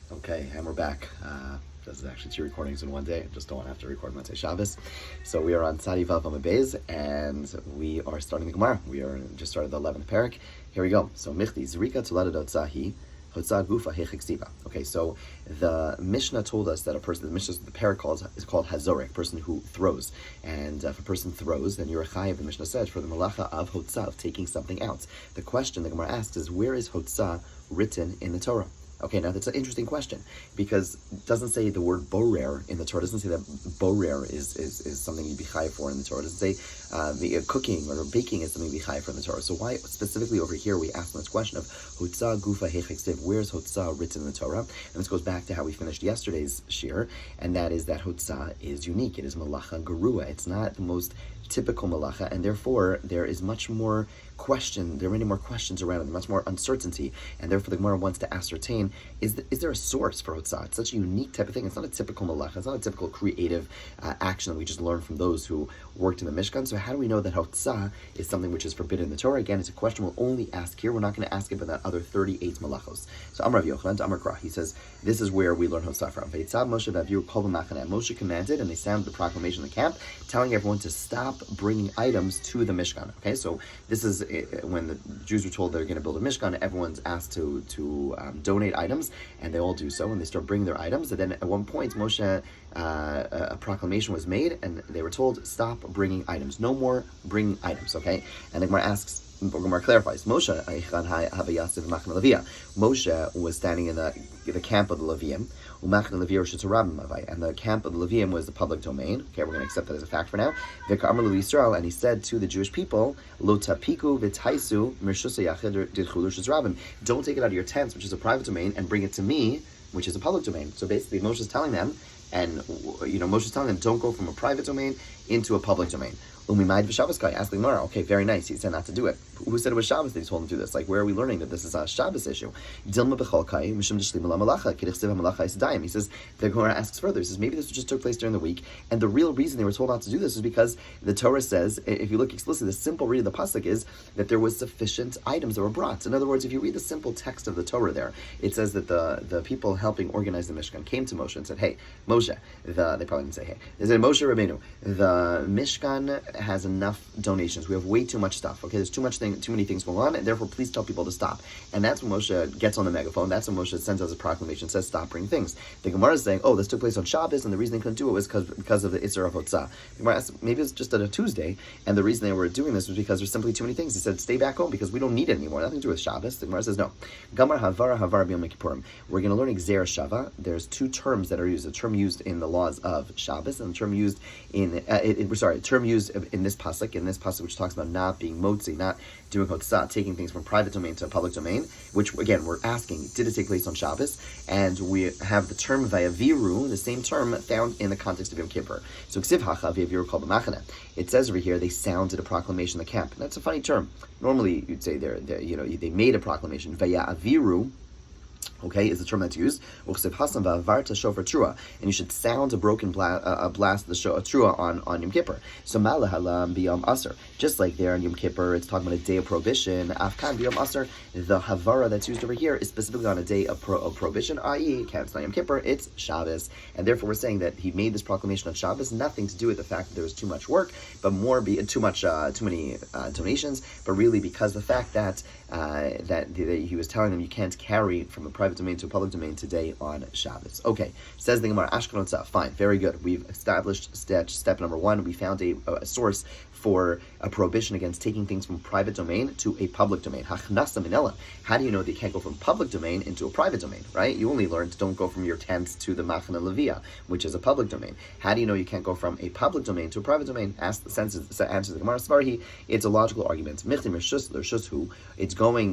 Okay, and we're back. This is actually 2 recordings in one day. I just don't want to have to record Motzei Shabbos. So we are on Tzadi Vav Amud Beis, and we are starting the Gemara. We are just started the 11th parak. Here we go. So Michti Zrika Tolada Dotzahi Hotzah Gufa Hechiksiva. Okay, so the Mishnah told us that a person, the parak is called Hazorik, person who throws. And if a person throws, then you're a chayiv, the Mishnah says, for the malacha of Hotzah, of taking something out. The question the Gemara asks is, where is Hotzah written in the Torah? Okay, now that's an interesting question, because it doesn't say the word borer in the Torah. It doesn't say that borer is something you'd be chayiv for in the Torah. It doesn't say cooking or baking is something you'd be chayiv for in the Torah. So why specifically over here we ask this question of Hotzah Gufa Hechiksiv, where's Hotzah written in the Torah? And this goes back to how we finished yesterday's shir, and that is that Hotzah is unique. It is malacha gerua. It's not the most typical malacha, and therefore there is much more question. There are many more questions around it, much more uncertainty, and therefore the Gemara wants to ascertain: is there a source for Hotzah? It's such a unique type of thing. It's not a typical malacha. It's not a typical creative action that we just learned from those who worked in the Mishkan. So how do we know that Hotzah is something which is forbidden in the Torah? Again, it's a question we'll only ask here. We're not going to ask it about that other 38 malachos. So Amar Rav Yochanan, Amar Gra, he says this is where we learn Hotzah from. Moshe commanded, and they sounded the proclamation in the camp, telling everyone to stop bringing items to the Mishkan. Okay, so this is when the Jews were told they're going to build a Mishkan. Everyone's asked to donate items, and they all do so, and they start bringing their items. And then at one point, Moshe, a proclamation was made, and they were told, stop bringing items. No more bringing items, okay? And the Gemara asks, Gemara clarifies, Moshe was standing in the camp of the Levium, and the camp of the Levium was the public domain. Okay, we're going to accept that as a fact for now. And he said to the Jewish people, don't take it out of your tents, which is a private domain, and bring it to me, which is a public domain. So basically, Moshe is telling them, Moshe's telling them, don't go from a private domain into a public domain. Umimaid v'Shabbos guy asked the Gemara, okay, very nice. He said not to do it. Who said it was Shabbos that he told him to do this? Like, where are we learning that this is a Shabbos issue? Dilma b'chol kai mishum d'shlim malacha k'dichsev hamalacha yisadayim. He says, the Gemara asks further. He says, maybe this just took place during the week, and the real reason they were told not to do this is because the Torah says, if you look explicitly, the simple read of the pasuk is that there was sufficient items that were brought. In other words, if you read the simple text of the Torah there, it says that the people helping organize the Mishkan came to Moshe and said, hey, Moshe, they probably didn't say hey. They said, Moshe Rabbeinu, the Mishkan has enough donations. We have way too much stuff. Okay, there's too many things going on, and therefore please tell people to stop. And that's when Moshe gets on the megaphone. That's when Moshe sends out a proclamation, says stop bringing things. The Gemara is saying, oh, this took place on Shabbos, and the reason they couldn't do it was because of the Isser of Hotzah. The Gemara asks, maybe it's just on a Tuesday, and the reason they were doing this was because there's simply too many things. He said, stay back home because we don't need it anymore. Nothing to do with Shabbos. The Gemara says no. Gamar havara b'yom kippurim. We're going to learn Gzer Shava. There's 2 terms that are used. A term used in the laws of Shabbos, and a term used in this pasuk. In this pasuk, which talks about not being motzi, not doing hotzah, taking things from private domain to public domain, which again we're asking, did it take place on Shabbos? And we have the term vayaviru, the same term found in the context of Yom Kippur. So ksiv hacha vayaviru kol b'machane. It says over here they sounded a proclamation in the camp. And that's a funny term. Normally you'd say they made a proclamation. Vayaviru, okay, is the term that's used. And you should sound a broken blast, a trua on Yom Kippur. So malahalam biyom aser. Just like there on Yom Kippur, it's talking about a day of prohibition. Afkan biyom aser. The havara that's used over here is specifically on a day of prohibition, i.e., it's not Yom Kippur, it's Shabbos. And therefore, we're saying that he made this proclamation on Shabbos, nothing to do with the fact that there was too much work, but more too many donations, but really because the fact that he was telling them you can't carry from a private domain to a public domain today on Shabbos. Okay, says the Gemara, Ashkelon Tzah. Fine, very good. We've established step number 1. We found a source for a prohibition against taking things from private domain to a public domain. Hachnasa minela. How do you know that you can't go from public domain into a private domain, right? You only learned don't go from your tents to the Machana Levia, which is a public domain. How do you know you can't go from a public domain to a private domain? Answers the Gemara Svarhi. It's a logical argument.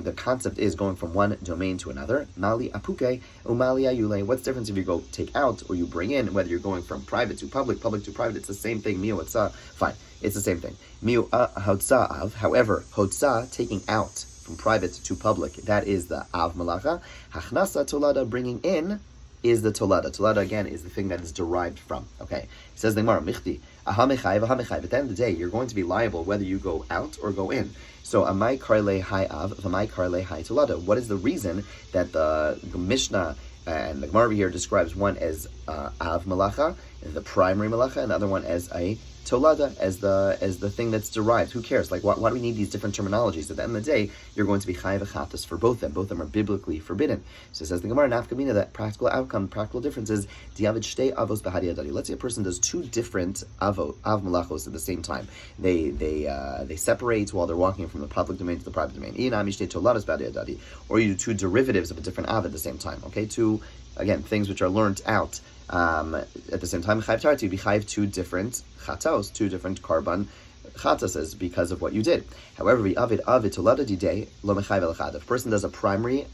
The concept is going from one domain to another. Mali apuke umali ayule. What's the difference if you go take out or you bring in, whether you're going from private to public to private? It's the same thing. Mio hotzah. Fine. It's the same thing. Miu hotzah av. However, hotzah, taking out from private to public, that is the av malacha. Hachnasa tolada, bringing in, is the tolada. Tolada, again, is the thing that is derived from. Okay. It says the Gemara, michti, ahamechai v'hamechai. At the end of the day, you're going to be liable whether you go out or go in. So, amai karle hai av, v'amai karle hai tolada. What is the reason that the Mishnah And the Gemara here describes one as av malacha, the primary malacha, and the other one as a tolada, as the thing that's derived. Who cares? Like, why do we need these different terminologies? At the end of the day, you're going to be chayav v'chatas for both of them. Both of them are biblically forbidden. So it says the Gemara, nafkamina, that practical outcome, practical difference is diavad shtei avos b'hadi adadi. Let's say a person does two different av malachos at the same time. They separate while they're walking from the public domain to the private domain. Inam shtei toladas b'hadi adadi. Or you do two derivatives of a different av at the same time. Okay, two, again, things which are learned out at the same time. Chayv tarti, you be chayv two different chatos, two different karban chatases because of what you did. However, the avid tolada didei lo mechayv elachad. If a person does a primary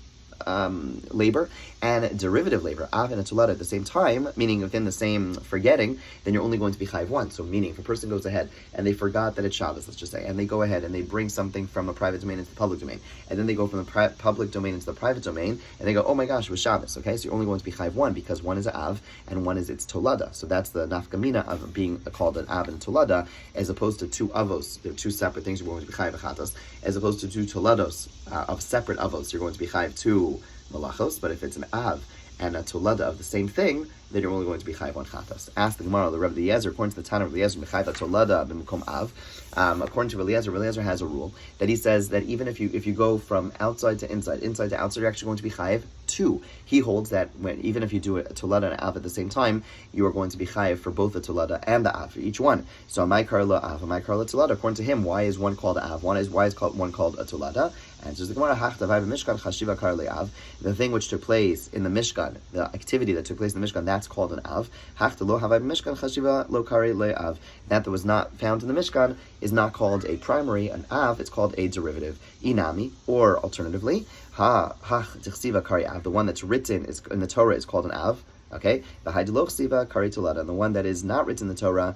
labor and derivative labor, av and a tolada at the same time, meaning within the same forgetting, then you're only going to be chayv one. So meaning, if a person goes ahead and they forgot that it's Shabbos, let's just say, and they go ahead and they bring something from a private domain into the public domain, and then they go from the public domain into the private domain, and they go, oh my gosh, it was Shabbos, okay? So you're only going to be chayv one, because one is av and one is its tolada. So that's the nafkamina of being called an av and tolada, as opposed to two avos. They're two separate things. You're going to be chayv achatas, as opposed to two tolados of separate avos. You're going to be chayv two malachos. But if it's an av and a tolada of the same thing, then you're only going to be chayv one chatas. Ask the Gemara, the Rebbe Eliezer, according to the Tana of Eliezer, mechayv tolada b'mukom av. According to Eliezer has a rule that he says that even if you go from outside to inside to outside, you're actually going to be chayiv two. He holds that even if you do a tolada and an av at the same time, you are going to be chayiv for both the tolada and the av for each one. So amai karla av, amai karla tolada. According to him, why is one called av? Why is one called a tolada? And so the Gemara, mishkan chashiva karli av. The thing which took place in the Mishkan, the activity that took place in the Mishkan, that's called an av. Lo mishkan chashiva lo kari le av. That was not found in the Mishkan is not called a primary, an av, it's called a derivative. Inami, or alternatively, tichsiva kari av, the one that's written is in the Torah is called an av. Okay, the haidilok kari tolada, and the one that is not written in the Torah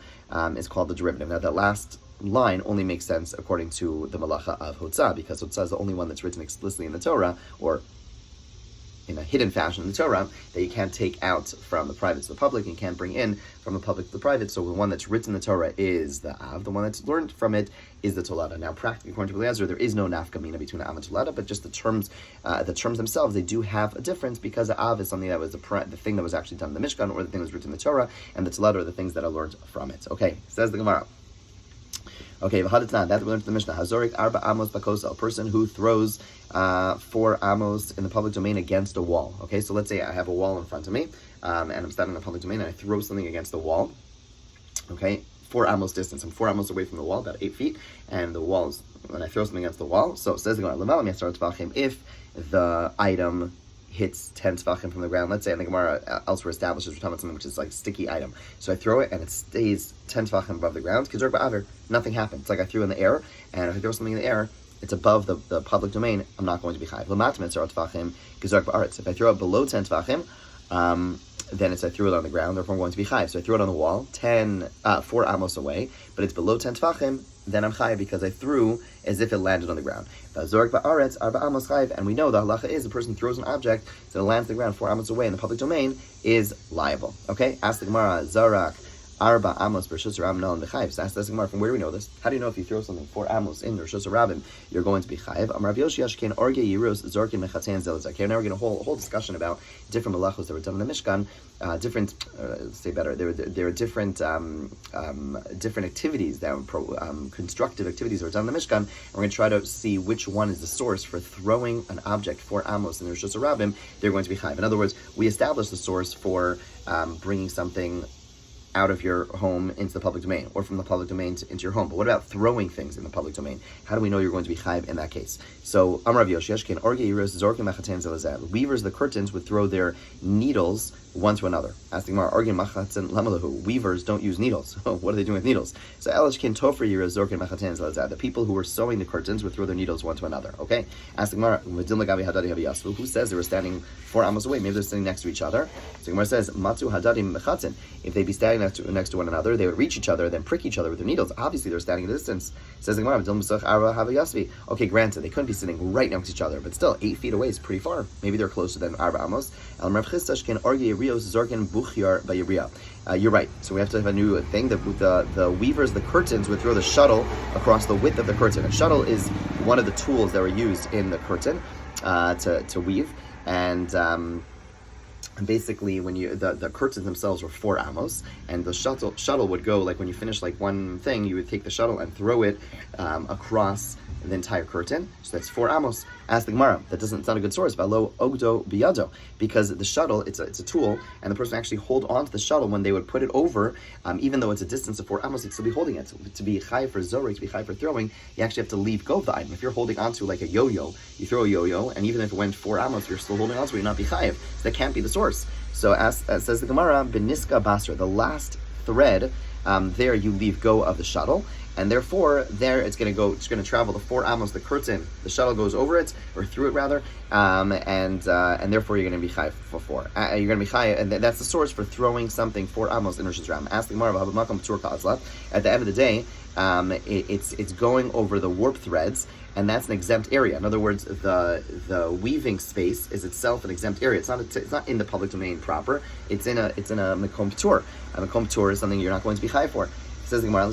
is called the derivative. Now that last line only makes sense according to the malacha of hotzah, because hotzah is the only one that's written explicitly in the Torah, or in a hidden fashion in the Torah, that you can't take out from the private to the public and can't bring in from the public to the private. So the one that's written in the Torah is the av, the one that's learned from it is the tolada. Now, practically, according to Eliezer, there is no nafkamina between av and tolada, but just the terms themselves, they do have a difference, because the av is something that was the thing that was actually done in the Mishkan, or the thing that was written in the Torah, and the tolada are the things that are learned from it. Okay, says the Gemara. Okay, that we learned from the Mishnah. Hazorik arba amos bakosa, a person who throws 4 amos in the public domain against a wall. Okay, so let's say I have a wall in front of me, and I'm standing in the public domain, and I throw something against the wall. Okay, 4 amos distance. I'm 4 amos away from the wall, about 8 feet, and the wall is, when I throw something against the wall, so it says the Gemara, if the item hits 10 tefachim from the ground. Let's say, and the Gemara elsewhere establishes we're talking about something which is like a sticky item. So I throw it and it stays 10 tefachim above the ground. Kizurk ba'aver, nothing happens. It's like I threw in the air, and if I throw something in the air, it's above the public domain, I'm not going to be chayiv. L'mat mitzvah tefachim kizurk ba'aretz. If I throw it below 10 tefachim, then I threw it on the ground, therefore I'm going to be chayiv. So I threw it on the wall, 4 amos away, but it's below 10 tefachim, then I'm chayiv because I threw as if it landed on the ground. And we know the halacha is the person throws an object that lands on the ground 4 amos away in the public domain is liable. Okay? Ask the Gemara, Zarak, Arba amos b'rshus rabim nalan b'chayiv. So ask the Gemara, from where do we know this? How do you know if you throw something 4 amos in rshus rabim, you're going to be chayiv? Amar Rav Yoshi Ashken orge yiros zorkin mechatzein zelazak. Now we're going to hold a whole discussion about different malachos that were done in the Mishkan. There are different activities that were constructive activities that were done in the Mishkan, and we're going to try to see which one is the source for throwing an object 4 amos in the rshus rabim. They're going to be chayiv. In other words, we established the source for bringing something out of your home into the public domain, or from the public domain into your home. But what about throwing things in the public domain? How do we know you're going to be chayiv in that case? So, Amar Rav Yoshi, weavers the curtains would throw their needles one to another. Ask the Gemara, weavers don't use needles. What are they doing with needles? So, the people who were sewing the curtains would throw their needles one to another. Okay? Ask the Gemara, who says they were standing 4 amos away? Maybe they're sitting next to each other. So, the Gemara says, Matzu hadadim mechatzin. If they'd be standing next to one another, they would reach each other, then prick each other with their needles. Obviously, they're standing at a distance. Says the Gemara, okay, granted, they couldn't be sitting right next to each other, but still, 8 feet away is pretty far. Maybe they're closer than Arba Amos. You're right. So we have to have a new thing. The weavers, the curtains, would throw the shuttle across the width of the curtain. A shuttle is one of the tools that were used in the curtain to weave, and And basically, when the curtains themselves were 4 amos, and the shuttle would go, like when you finish like one thing, you would take the shuttle and throw it across the entire curtain. So that's 4 amos. Ask the Gemara. It's not a good source. Valo ogdo biyado, because the shuttle, it's a tool, and the person actually hold on to the shuttle when they would put it over. Even though it's a distance of 4 amos, you'd still be holding it. So to be chai for zorek, to be chai for throwing, you actually have to leave go of the item. If you're holding onto like a yo-yo, you throw a yo-yo, and even if it went 4 amos, you're still holding onto it. You're not be chayiv. So that can't be the source. So says the Gemara, beniska basra, the last thread, there you leave go of the shuttle, and therefore there it's going to travel the 4 amos, the curtain, the shuttle goes over it, or through it rather, and therefore you're going to be chai for 4. You're going to be chai, and that's the source for throwing something 4 amos in Rosh Hashanah. Ask the Gemara, at the end of the day, it's going over the warp threads, and that's an exempt area. In other words, the weaving space is itself an exempt area. It's not in the public domain proper. It's in a mekom p'tur. A mekom p'tur is something you're not going to be chai for. It says the Gemara,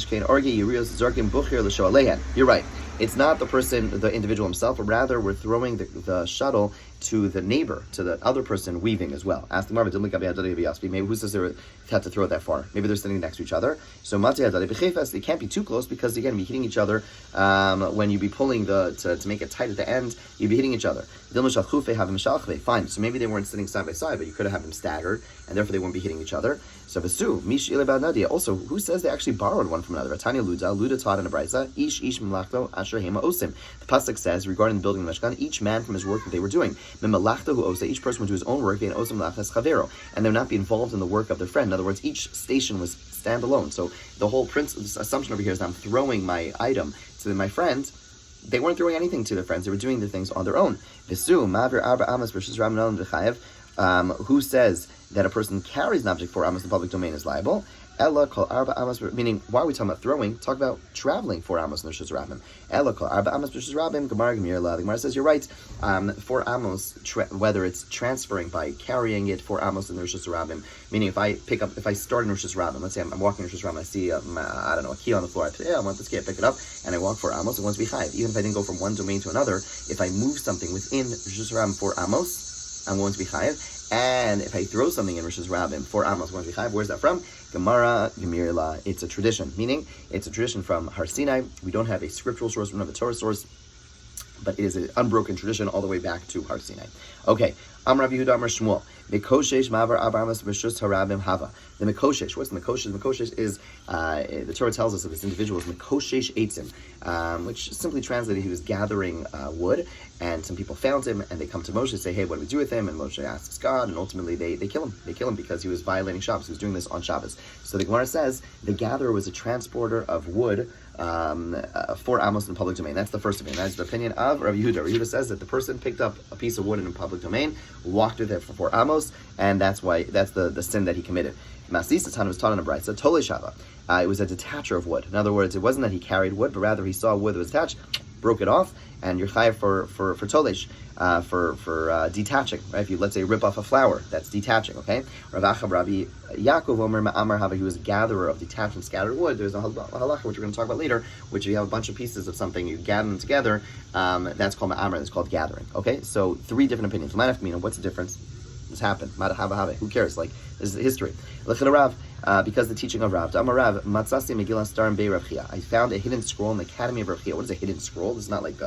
you're right. It's not the person, the individual himself, but rather we're throwing the shuttle to the neighbor, to the other person weaving as well. Ask the Gemara, maybe who says they had to throw it that far? Maybe they're sitting next to each other. So they can't be too close, because again, be hitting each other when you be pulling to make it tight at the end, you'd be hitting each other. Fine. So maybe they weren't sitting side by side, but you could have them staggered, and therefore they wouldn't be hitting each other. So also, who says they actually borrowed one from another? Tanya Luda taught in a brisa, Ish Mimlachto Asher Hema Osim. The pasuk says regarding the building of the Mishkan, each man from his work that they were doing. Mimlachto Hu Osa, each person would do his own work, and Osim Lachas Chavero, and they would not be involved in the work of their friend. In other words, each station was standalone. So the whole assumption over here is that I'm throwing my item to my friend. They weren't throwing anything to their friends. They were doing their things on their own. Visu Mavir Arba Amos versus Ramanon V'chayev. Who says that a person carries an object 4 amos in the public domain is liable? Ella kol arba amos, meaning why are we talking about throwing? Talk about traveling 4 amos in the Rosh Hashanah. Ella kol arba amos versus rabim. Gemara Gemirla. The Gemara says you're right. 4 amos, whether it's transferring by carrying it 4 amos in the Rosh Hashanah, meaning if I start in Rosh Hashanah, let's say I'm walking in Rosh Hashanah, I see a key on the floor. I say, I want this key. I pick it up and I walk 4 amos. It wants to be chayiv. Even if I didn't go from one domain to another, if I move something within Rosh Hashanah 4 amos, I'm going to be chayiv. And if I throw something in Rosh Hashanah 4 amos, I'm going to be chayiv. Where's that from? Gemara Gemirla. It's a tradition, meaning it's a tradition from Har Sinai. We don't have a scriptural source, we don't have a Torah source, but it is an unbroken tradition all the way back to Har Sinai. Okay, Amar Rav Yehuda Amar Shmuel. Mikoshesh Mavar Abramas B'Shus Harabim Hava. The Mikoshesh. What's the Mikoshesh? Mikoshesh is the Torah tells us that this individual is Mikoshesh Eitzim, which simply translated he was gathering wood, and some people found him and they come to Moshe and say, hey, what do we do with him? And Moshe asks God, and ultimately they kill him. They kill him because he was violating Shabbos. He was doing this on Shabbos. So the Gemara says the gatherer was a transporter of wood 4 amos in the public domain. That's the first opinion. That's the opinion of Rav Yehuda. Rav Yehuda says that the person picked up a piece of wood in a public domain, walked with it for 4 amos, and that's the sin that he committed. Masis Tana was taught in a brisa, Tole Shava. It was a detacher of wood. In other words, it wasn't that he carried wood, but rather he saw wood that was attached, broke it off, and you're chayav for tolesh, for detaching. Right? If you, let's say, rip off a flower, that's detaching. Okay. Rav Rabbi Yaakov Omer Ma'amar Hava, he was a gatherer of detached and scattered wood. There's a halacha which we're going to talk about later, which if you have a bunch of pieces of something, you gather them together. That's called Ma'amar. That's called gathering. Okay. So 3 different opinions. What's the difference? This happened. Who cares? Like, this is history. Because the teaching of Rav. Amar Rav, Matzasi Megillah Starim Bei Rav Chia. I found a hidden scroll in the academy of Rav Chia. What is a hidden scroll? It's not like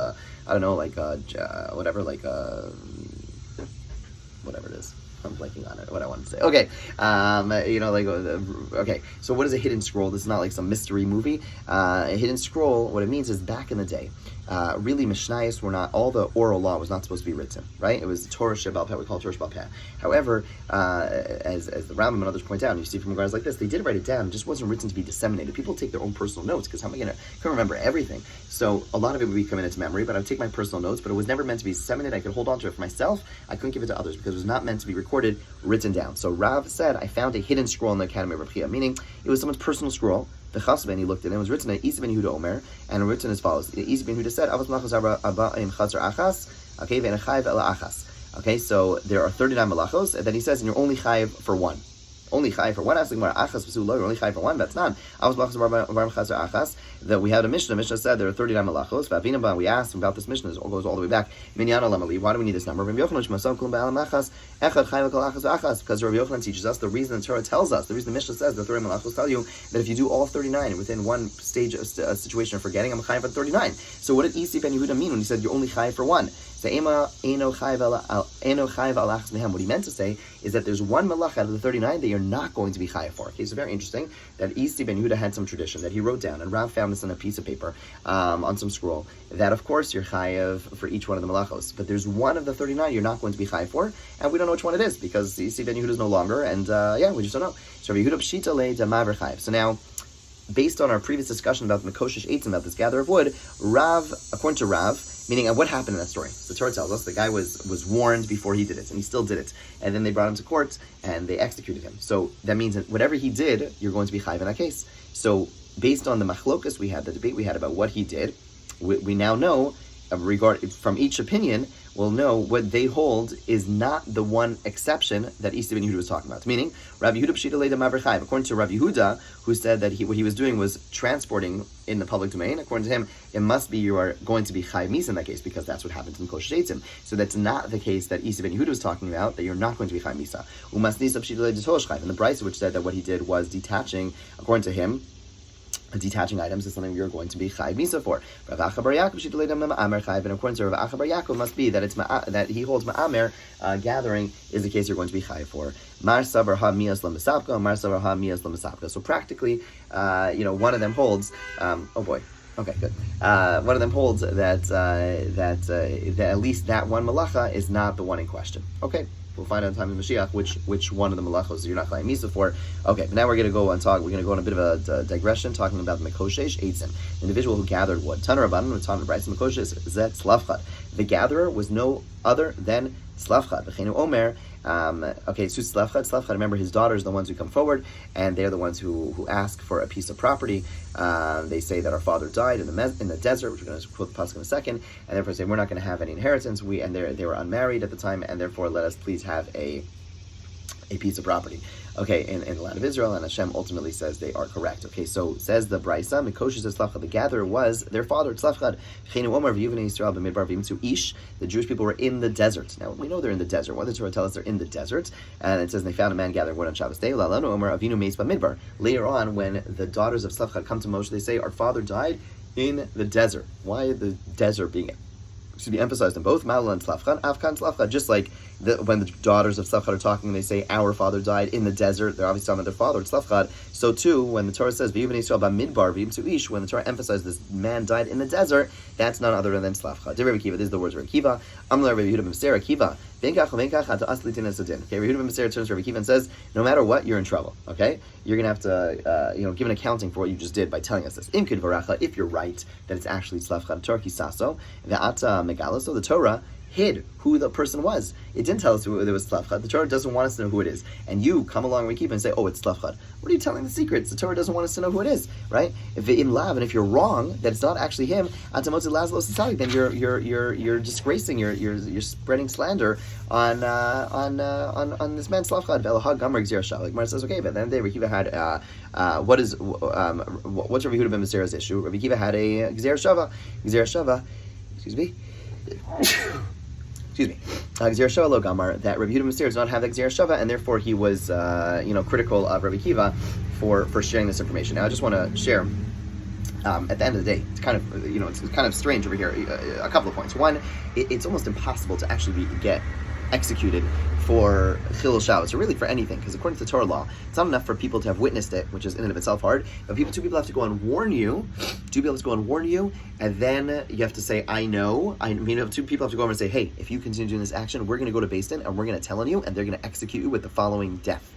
whatever it is. I'm blanking on it. What I want to say. Okay, okay. So what is a hidden scroll? This is not like some mystery movie. A hidden scroll. What it means is back in the day, really Mishnayos were not, all the oral law was not supposed to be written, right? It was Torah Shebal Peh. We call it Torah Shebal Peh. However, as the Rambam and others point out, and you see from regards like this, they did write it down. It just wasn't written to be disseminated. People take their own personal notes because how am I going to remember everything? So a lot of it would be coming into memory, but I would take my personal notes. But it was never meant to be disseminated. I could hold on to it for myself. I couldn't give it to others because it was not meant to be recorded, written down. So Rav said, I found a hidden scroll in the academy of Rav Chia, meaning it was someone's personal scroll. The Chasben, he looked at it, and it was written at Isa ben Yehuda Omer, and written as follows. Isa ben Yehuda said, okay, so there are 39 malachos, and then he says, and you're only chayiv for one. only chai for one. Asking achas v'su lo, you're only chai for one. That's not. I was achas that we had a Mishnah. Mishnah said there are 39 malachos. V'avinaba, we asked about this Mishnah. It goes all the way back. Minyana lamali. Why do we need this number? Rabbi Yochanan shmasam kulam ba'alam achas echad chai v'kol achas v'achas. Because Rabbi Yochanan teaches us the reason the Torah tells us, the reason the Mishnah says the 30 malachos tell you that if you do all 39 within one stage of a situation of forgetting, I'm chai for 39. So what did Isi ben Yehuda mean when he said you're only chai for one? What he meant to say is that there's one malach out of the 39 that you're not going to be chayav for. Okay, so very interesting that Isi ben Yehuda had some tradition that he wrote down, and Rav found this on a piece of paper, on some scroll, that of course you're chayav for each one of the malachos, but there's one of the 39 you're not going to be chayav for, and we don't know which one it is, because Isi ben Yehuda is no longer, and we just don't know. So Rabbi Yehuda pshita le damaver chayav. So now, based on our previous discussion about the Mekoshish Eitzim, about this gather of wood, Rav, according to Rav, meaning what happened in that story? The Torah tells us the guy was warned before he did it, and he still did it. And then they brought him to court, and they executed him. So that means that whatever he did, you're going to be chayiv in that case. So based on the machlokas we had, the debate we had about what he did, we now know, from each opinion, we'll know what they hold is not the one exception that Isi ben Yehuda was talking about. Meaning, Rabbi Yehuda pshita leida maver chayiv. According to Rabbi Yehuda, who said that what he was doing was transporting in the public domain, according to him, it must be you are going to be chayiv misa in that case, because that's what happened in Mekoshish Eitzim. So that's not the case that Isi ben Yehuda was talking about, that you're not going to be chayiv misa. Umasnisa pshita leida tosh chayiv. And the Brisa, which said that what he did was detaching, according to him, detaching items is something you're going to be chayiv misa for. Rav Acha bar Yaakov shita leida ma'amer chayiv, and according to Rav Acha bar Yaakov must be that it's that he holds ma'amer gathering is the case you're going to be chayiv for. Mar savar ha mias l'masapka, mar savar ha mias l'masapka. So practically, one of them holds. Oh boy. Okay, good. One of them holds that at least that one malacha is not the one in question. Okay. We'll find out in time of Mashiach which one of the malachos you're not chayiv misa for. Okay, but now we're going to go and talk. We're going to go on a bit of a digression, talking about the Mekoshish Eitzim, the individual who gathered wood. Taner Rabbanan with Taner Brisa Mekoshish zet slavchad. The gatherer was no other than slavchad. V'cheinu omer. So slavchad. Remember, his daughters are the ones who come forward, and they're the ones who ask for a piece of property. They say that our father died in the desert, which we're going to quote the pasuk in a second, and therefore say we're not going to have any inheritance. They were unmarried at the time, and therefore let us please have a piece of property. Okay, in the land of Israel, and Hashem ultimately says they are correct. Okay, so says the Brisa, Mekoshish Tzlachad, the gatherer was their father, Tzlachad. The Jewish people were in the desert. Now, we know they're in the desert. Why does the Torah tell us they're in the desert? And it says they found a man gathering wood on Shabbos day. Later on, when the daughters of Tzlachad come to Moshe, they say, our father died in the desert. Why is the desert being emphasized in both Malal and Tzlachad, Afkan Tzlachad, just like when the daughters of Tzlachad are talking, they say, our father died in the desert, they're obviously talking about their father, Tzlachad. So too, when the Torah says, when the Torah emphasizes this man died in the desert, that's none other than Tzlachad. Rabbi Akiva, these are the words of Rabbi Akiva. Rabbi Yehuda ben Meser, Akiva. Okay, Rabbi Yehuda ben Meser turns to Rabbi Akiva and says, no matter what, you're in trouble. Okay? You're going to have to give an accounting for what you just did by telling us this. If you're right, that it's actually Tzlachad Turki Saso, so the Torah hid who the person was. It didn't tell us who it was Tzlachad. The Torah doesn't want us to know who it is. And you come along and keep and say, oh, it's Tzlachad. What are you telling the secrets? The Torah doesn't want us to know who it is, right? If in lav, and if you're wrong, that it's not actually him, then you're disgracing, you're spreading slander on this man Tzlachad. Like Mar says, okay, but then Rabbi Akiva had what's Rabbi Yehuda ben Meser's issue? Rabbi Akiva had a Gzer Shava. Excuse me. Gzer Shava lo gamar, that Rabbi Yehuda ben Meser does not have the Gzer Shava, and therefore he was, critical of Rabbi Akiva for sharing this information. Now, I just want to share. At the end of the day, it's kind of strange over here. A couple of points. One, it's almost impossible to actually get executed for Chilul Shabbos, or really for anything, because according to the Torah law, it's not enough for people to have witnessed it, which is in and of itself hard, but two people have to go and warn you, and then you have to say, I know. Two people have to go over and say, hey, if you continue doing this action, we're going to go to Beis Din, and we're going to tell on you, and they're going to execute you with the following death.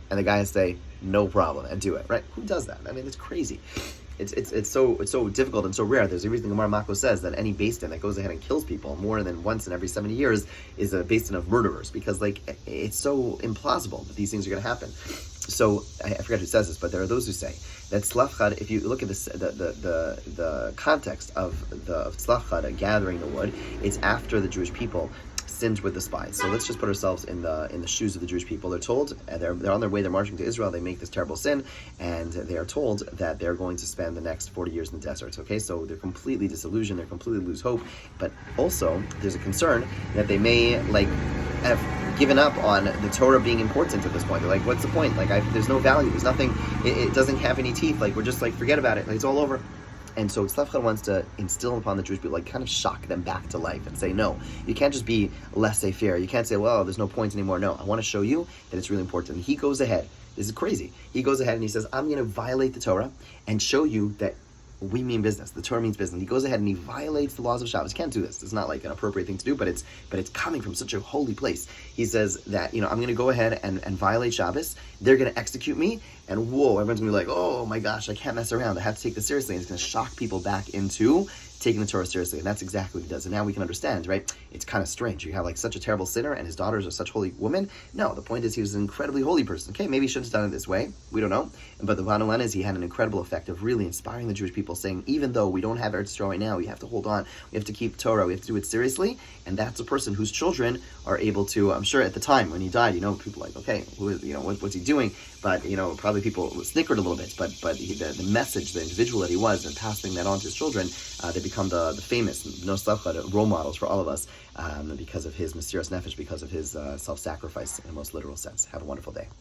And the guy has to say, no problem, and do it, right? Who does that? I mean, it's crazy. It's so difficult and so rare. There's a reason Gemara Mako says that any Beis Din that goes ahead and kills people more than once in every 70 years is a Beis Din of murderers, because it's so implausible that these things are going to happen. So I forget who says this, but there are those who say that Tzlachad, if you look at this, the context of Tzlachad gathering the wood, it's after the Jewish people singed with the spies. So let's just put ourselves in the shoes of the Jewish people. They're told, they're on their way, they're marching to Israel, they make this terrible sin, and they are told that they're going to spend the next 40 years in the desert. Okay, so they're completely disillusioned, they're completely lose hope, but also there's a concern that they may have given up on the Torah being important at this point. They're like, what's the point? There's no value, there's nothing, it doesn't have any teeth, we're just forget about it, it's all over. And so Tzlachcha wants to instill upon the Jewish people, kind of shock them back to life and say, no, you can't just be laissez-faire. You can't say, well, there's no point anymore. No, I want to show you that it's really important. And he goes ahead. This is crazy. He goes ahead and he says, I'm going to violate the Torah and show you that we mean business. The Torah means business. He goes ahead and he violates the laws of Shabbos. He can't do this. It's not an appropriate thing to do, but it's coming from such a holy place. He says that, I'm going to go ahead and violate Shabbos. They're going to execute me, and whoa, everyone's going to be like, oh my gosh, I can't mess around. I have to take this seriously. And it's going to shock people back into taking the Torah seriously, and that's exactly what he does. And now we can understand, right? It's kind of strange. You have such a terrible sinner, and his daughters are such holy women. No, the point is he was an incredibly holy person. Okay, maybe he should have done it this way. We don't know. But the bottom line is he had an incredible effect of really inspiring the Jewish people, saying, even though we don't have Eretz Yisrael right now, we have to hold on. We have to keep Torah. We have to do it seriously. And that's a person whose children are able to. I'm sure at the time when he died, people okay, what's he doing? But probably people snickered a little bit. But the message, the individual that he was, and passing that on to his children, they become the famous role models for all of us because of his mysterious nefesh, because of his self-sacrifice in the most literal sense. Have a wonderful day.